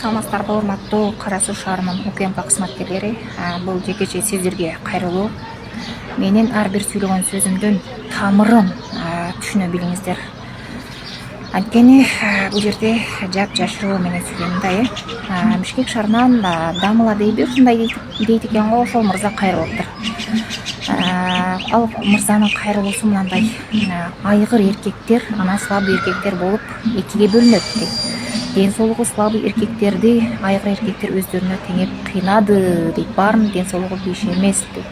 Саламатсыздарбы, урматтуу Кара Суу шаарынын УКМК кызматкерлери. Бул жекече сиздерге кайрылуу. Менин ар бир сүйлөгөн сөзүмдүн тамырын түшүнө билиңиздер. Анткени бул жерде жап жашыруу менен сүйлөйм да. Бишкек шаарынан дамыла дейби, ушундай дейт экен го, ошол мырза кайрылыптыр. Ал мырзанын кайрылуусу мындай: айгыр эркектер, анан слабый эркектер болуп экиге бөлүнөт дейт. Ден соолугу слабый эркектерди айгыр эркектер өздөрүнө теңеп кыйнады дейт. Баарынын ден соолугу беш эмес дейт.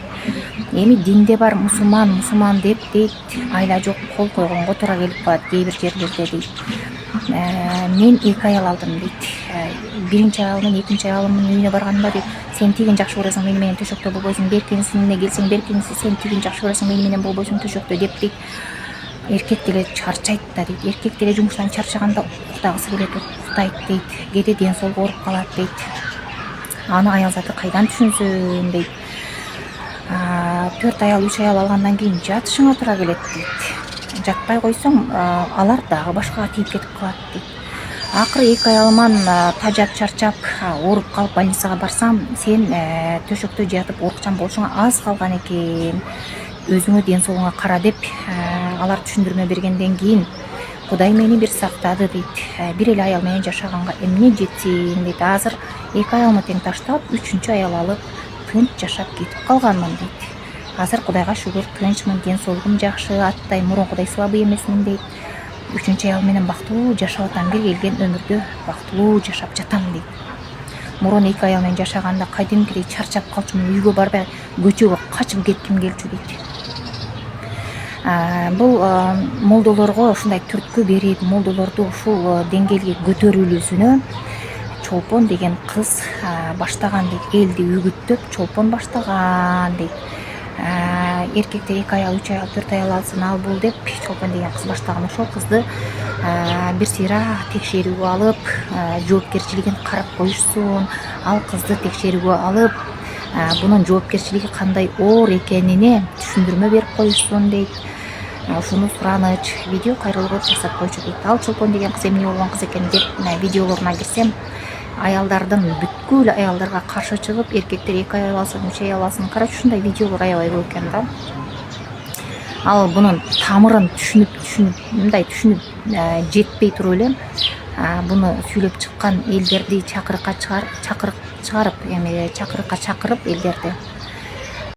Эми динде бар мусулман деп дейт, айла жок кол койгонго туура келип калат кээ бир жерлерде дейт. Мен 2 аял алдым дейт. Биринчи аялымын, экинчи аялымдын үйүнө барганда дейт, сен тигин жакшы көрөсүң, мени менен төшөктө болбойсуң, беркинисине келсең, беркиниси сен тигин жакшы көрөсүң, мени менен болбойсуң төшөктө деп дейт. Эркек деле чарчайт да дейт. Эркек деле жумуштан чарчаганда уктагысы келет, уктайт дейт. Кээде ден соолугу ооруп калат дейт. Аны аял заты кайдан түшүнсүн дейт. 4 аял, 3 аял алгандан кийин жатышыңа туура келет дейт. Жатпай койсоң, алар дагы башкага тийип кетип калат дейт. Акыры 2 аялыман тажап чарчап ооруп калып больницага барсам, сен төшөктө жатып оорукчан болушуңа аз калган экен. Өзүңө ден соолугуңа кара деп алар түшүндүрмө бергенден кийин Кудай мени бир сактады дейт. Бир эле аял менен жашаганга эмне жетсин дейт. Азыр 2 аялымы тең таштап, 3-чү аял алып тынч жашап кетип калганмын дейт. Азыр Кудайга шүгүр, тынчмын, ден соолугум жакшы, аттай мурункудай слабый эмесмин дейт. 3-чү аял менен бактылуу жашап атам, бир келген өмүрдө бактылуу жашап жатам дейт. Мурун 2 аял менен жашаганда кайдымкидей чарчап калчумун, үйгө барбай көчөгө качып кетким келчү дейт. Бул молдолорго ушундай түрткү берип, молдолорду ушул деңгээлге көтөрүлүүсүнө Чолпон деген кыз баштаган дейт. Элди үгүттөп чолпон баштаган дейт. Эркектер 2 аял, 3 аял, 4 аял алсын, ал бул деп Чолпон деген кыз баштаган. Ошол кызды бир сыйра текшерүүгө алып, жоопкерчилигин карап коюшсун. Ал кызды текшерүүгө алып, бунун жоопкерчилиги кандай оор экенине түшүндүрмө берип коюшсун дейт. Ушуну сураныч, видео кайрылуу жасап койчу дейт. Ал Чолпон деген кыз эмне болгон кыз экен деп видеолоруна кирсем, аялдардын бүткүл аялдарга каршы чыгып, эркектер 2 аял алсын, 3 аял алсын. Короче, ушундай видеолор аябай көп экен да. Ал бунун тамырын түшүнүп жетпей туруп эле буну сүйлөп чыккан элдерди чакырыкка чакырып элдерди